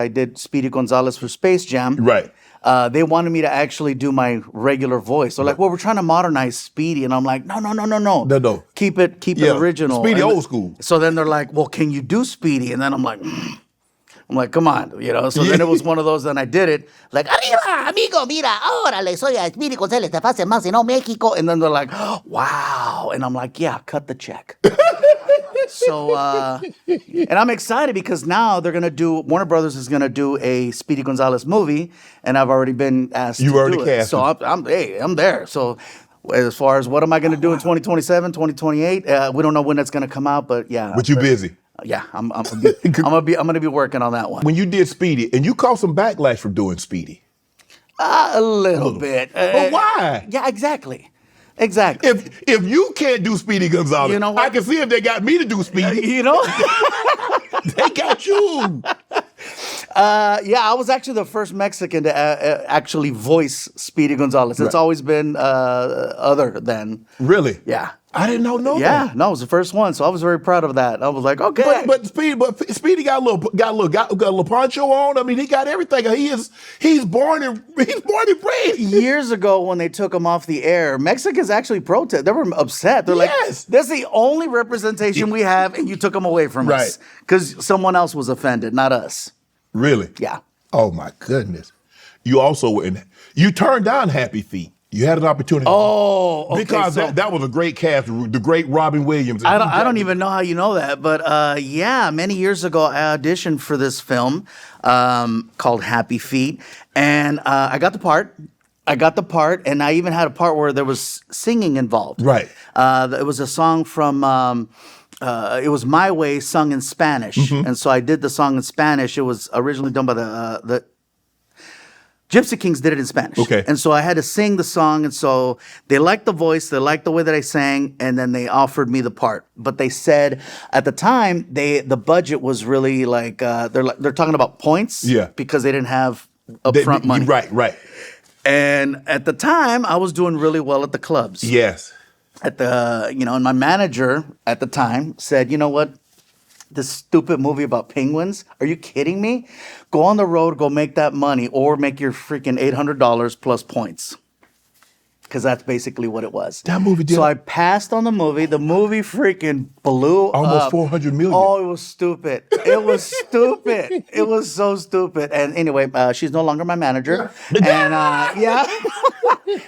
I did Speedy Gonzales for Space Jam. Right. They wanted me to actually do my regular voice. They're like, well, we're trying to modernize Speedy. And I'm like, no. No. Keep it original. Speedy and old school. So then they're like, well, can you do Speedy? And then I'm like, come on, So then it was one of those, then I did it. Like, arriba, amigo, mira, órale, soy Speedy Gonzales, te pase más, no Mexico. And then they're like, oh, wow. And I'm like, yeah, cut the check. So, and I'm excited because now Warner Brothers is going to do a Speedy Gonzales movie, and I've already been asked to do it. You already cast. So I'm there. So as far as what am I going to do in 2027, 2028, we don't know when that's going to come out, but yeah. But you're busy. Yeah, I'm gonna be working on that one. When you did Speedy, and you caught some backlash for doing Speedy. A little bit. But why? Yeah, exactly. If you can't do Speedy Gonzales, you know what? I can see if they got me to do Speedy. They got you. I was actually the first Mexican to actually voice Speedy Gonzales. It's always been other than. Really? Yeah. I didn't know that. Yeah, no, it was the first one, so I was very proud of that. I was like, okay. But Speedy got a little poncho on. I mean, he got everything. He's born and bred. Years ago, when they took him off the air, Mexicans actually protested. They were upset. They're like, "That's the only representation we have, and you took him away from us because someone else was offended, not us." Really? Yeah. Oh my goodness. You also you turned down Happy Feet. You had an opportunity. Oh, okay. Because that was a great cast, the great Robin Williams. I don't even know how you know that, but many years ago I auditioned for this film called Happy Feet, and I got the part. And I even had a part where there was singing involved. Right. It was a song from. It was My Way, sung in Spanish, and so I did the song in Spanish. It was originally done by the Gypsy Kings did it in Spanish. Okay. And so I had to sing the song, and so they liked the voice, they liked the way that I sang, and then they offered me the part. But they said at the time the budget was really like they're talking about points, because they didn't have upfront money. Right. And at the time, I was doing really well at the clubs. Yes. And my manager at the time said, you know what? This stupid movie about penguins? Are you kidding me? Go on the road, go make that money, or make your freaking $800 plus points. Because that's basically what it was. That movie did. So I passed on the movie. The movie freaking blew almost up. 400 million. Oh, it was stupid. It was stupid. It was so stupid. And anyway, she's no longer my manager. And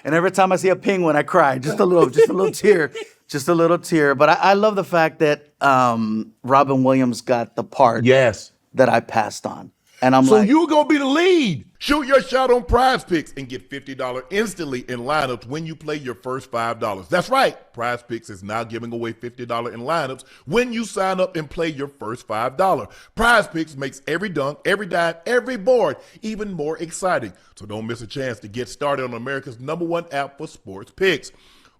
and every time I see a penguin, I cry. Just a little tear. Just a little tear. But I love the fact that Robin Williams got the part that I passed on. And I'm so you're going to be the lead. Shoot your shot on Prize Picks and get $50 instantly in lineups when you play your first $5. That's right. Prize Picks is now giving away $50 in lineups when you sign up and play your first $5. Prize Picks makes every dunk, every dive, every board even more exciting. So don't miss a chance to get started on America's #1 app for sports picks.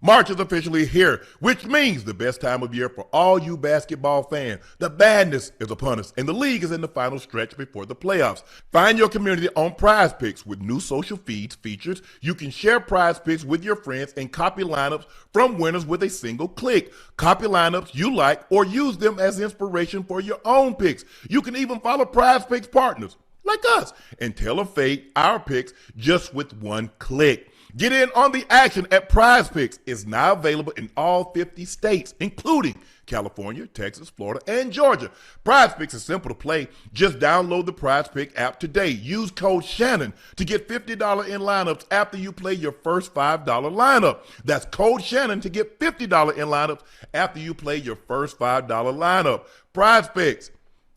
March is officially here, which means the best time of year for all you basketball fans. The badness is upon us, and the league is in the final stretch before the playoffs. Find your community on Prize Picks with new social features. You can share Prize Picks with your friends and copy lineups from winners with a single click. Copy lineups you like or use them as inspiration for your own picks. You can even follow Prize Picks partners like us and tailor fade our picks just with one click. Get in on the action at Prize Picks. It's now available in all 50 states, including California, Texas, Florida, and Georgia. Prize Picks is simple to play. Just download the Prize Pick app today. Use code Shannon to get $50 in lineups after you play your first $5 lineup. That's code Shannon to get $50 in lineups after you play your first $5 lineup. Prize Picks.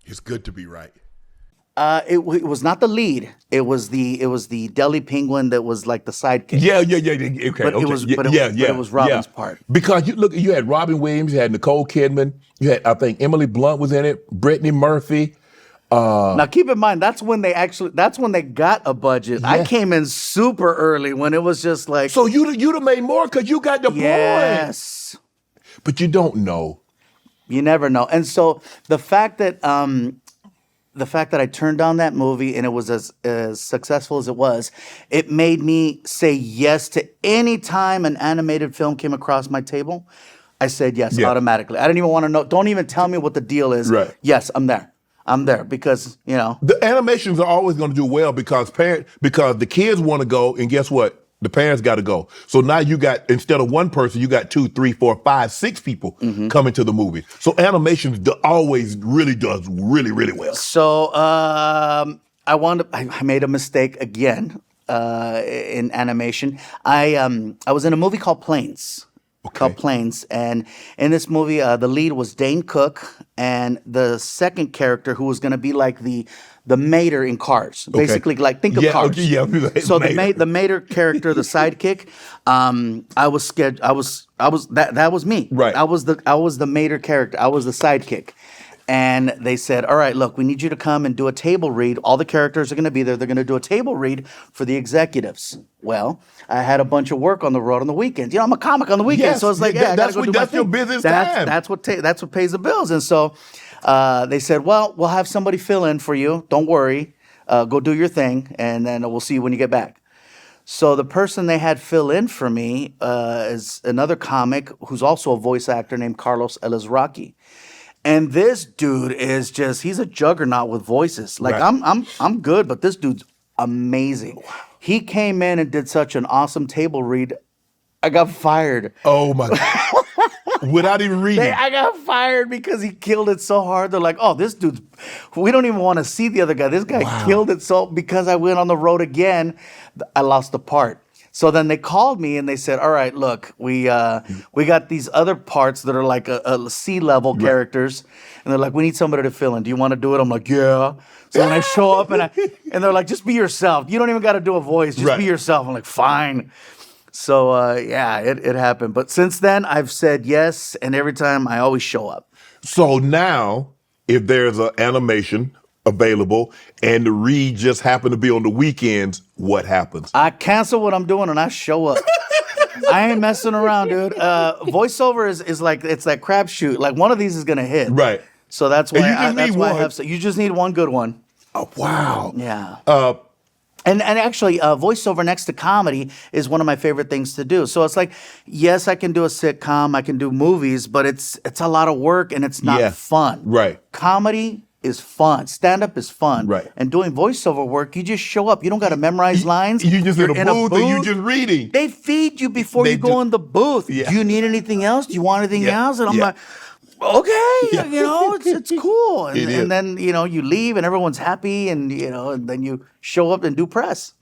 It's good to be right. It was not the lead. It was the Delhi penguin that was like the sidekick. Yeah. Okay. But it was Robin's part. Because you had Robin Williams, you had Nicole Kidman, you had, I think, Emily Blunt was in it, Brittany Murphy. Now keep in mind that's when they got a budget. Yeah. I came in super early when it was just like. So you'd have made more because you got the points. Yes. But you don't know. You never know. And so the fact that I turned down that movie and it was as successful as it was, it made me say yes to any time an animated film came across my table. I said yes automatically. I didn't even want to know. Don't even tell me what the deal is. Right. Yes, I'm there. I'm there because, you know. The animations are always going to do well because the kids want to go, and guess what? The parents got to go. So now you got, instead of one person, you got 2, 3, 4, 5, 6 people coming to the movie. So animation always really does really, really well. So I made a mistake again in animation. I was in a movie called Planes. And in this movie, the lead was Dane Cook, and the second character, who was going to be like the mater in Cars, basically, like think of Cars. Okay, yeah. So the mater character, the sidekick, I was scared. That was me. Right. I was the mater character. I was the sidekick. And they said, all right, look, we need you to come and do a table read. All the characters are going to be there. They're going to do a table read for the executives. Well, I had a bunch of work on the road on the weekends. You know, I'm a comic on the weekends. Yes, so it's like, I gotta go do my that's your thing. business time. That's what pays the bills. And so they said, well, we'll have somebody fill in for you. Don't worry. Go do your thing. And then we'll see you when you get back. So the person they had fill in for me is another comic who's also a voice actor named Carlos Elizraqui. And this dude is he's a juggernaut with voices. Like Right. I'm good, but this dude's amazing. He came in and did such an awesome table read. I got fired. Oh my God. Without even reading. I got fired because he killed it so hard. They're like, oh, this dude's, we don't even want to see the other guy. This guy killed it so, because I went on the road again, I lost the part. So then they called me and they said, all right, look, we got these other parts that are like a C-level characters. And they're like, we need somebody to fill in. Do you want to do it? I'm like, yeah. So then I show up and they're like, just be yourself. You don't even got to do a voice. Just be yourself. I'm like, fine. So, it happened. But since then, I've said yes. And every time I always show up. So now, if there's an animation available and the read just happen to be on the weekends, what happens? I cancel what I'm doing and I show up. I ain't messing around, dude. Voiceover is like, it's that crapshoot. Like one of these is going to hit. Right. So that's why You just need one good one. Oh, wow. Yeah. And actually, voiceover next to comedy is one of my favorite things to do. So it's like, yes, I can do a sitcom, I can do movies, but it's a lot of work and it's not fun. Right. Comedy is fun. Stand-up is fun. Right. And doing voiceover work, you just show up. You don't got to memorize lines. You just You're in a booth and you just reading. They feed you before you go in the booth. Yeah. Do you need anything else? Do you want anything else? And I'm like, okay, it's cool. And then, you leave and everyone's happy and, and then you show up and do press.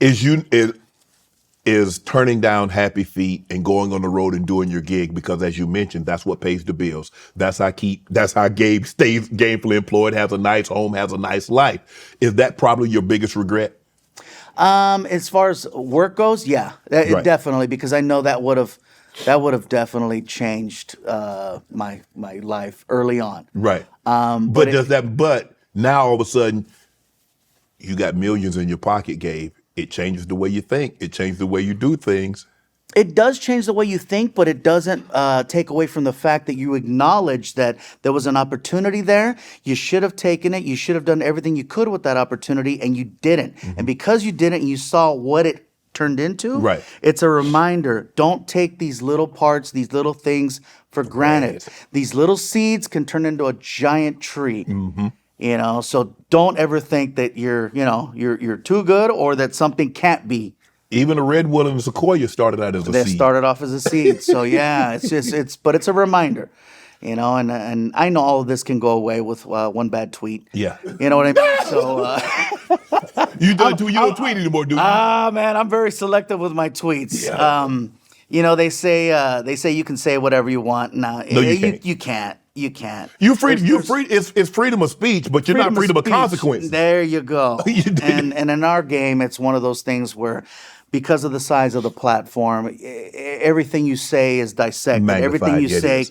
Is turning down Happy Feet and going on the road and doing your gig, because as you mentioned, that's what pays the bills. That's how Gabe stays gainfully employed, has a nice home, has a nice life. Is that probably your biggest regret? As far as work goes, definitely, because I know that would have definitely changed my life early on. Right. But now all of a sudden you got millions in your pocket, Gabe. It changes the way you think. It changes the way you do things. It does change the way you think, but it doesn't take away from the fact that you acknowledge that there was an opportunity there. You should have taken it. You should have done everything you could with that opportunity, and you didn't. Mm-hmm. And because you didn't, and you saw what it turned into. Right. It's a reminder. Don't take these little parts, these little things for granted. These little seeds can turn into a giant tree. Mm-hmm. So don't ever think that you're too good or that something can't be. Even a redwood and a sequoia started out as a seed. They started off as a seed. So yeah, but it's a reminder, and I know all of this can go away with one bad tweet. Yeah. You know what I mean? So you don't tweet anymore, do you? Man, I'm very selective with my tweets. Yeah. They say you can say whatever you want. No, you can't. You can't. You're free. It's freedom of speech, but you're not freedom of consequences. There you go. And in our game, it's one of those things where, because of the size of the platform, everything you say is dissected. Magnified, everything you say is.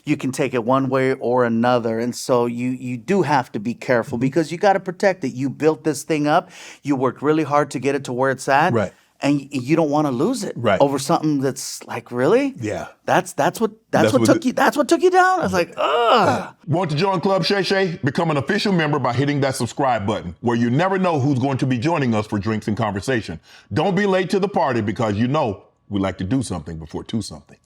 you can take it one way or another. And so you do have to be careful because you got to protect it. You built this thing up. You worked really hard to get it to where it's at. Right. And you don't want to lose it over something that's like, really? Yeah. That's what took you down. I was like, ugh. Want to join Club Shay Shay? Become an official member by hitting that subscribe button, where you never know who's going to be joining us for drinks and conversation. Don't be late to the party, because we like to do something before 2 something.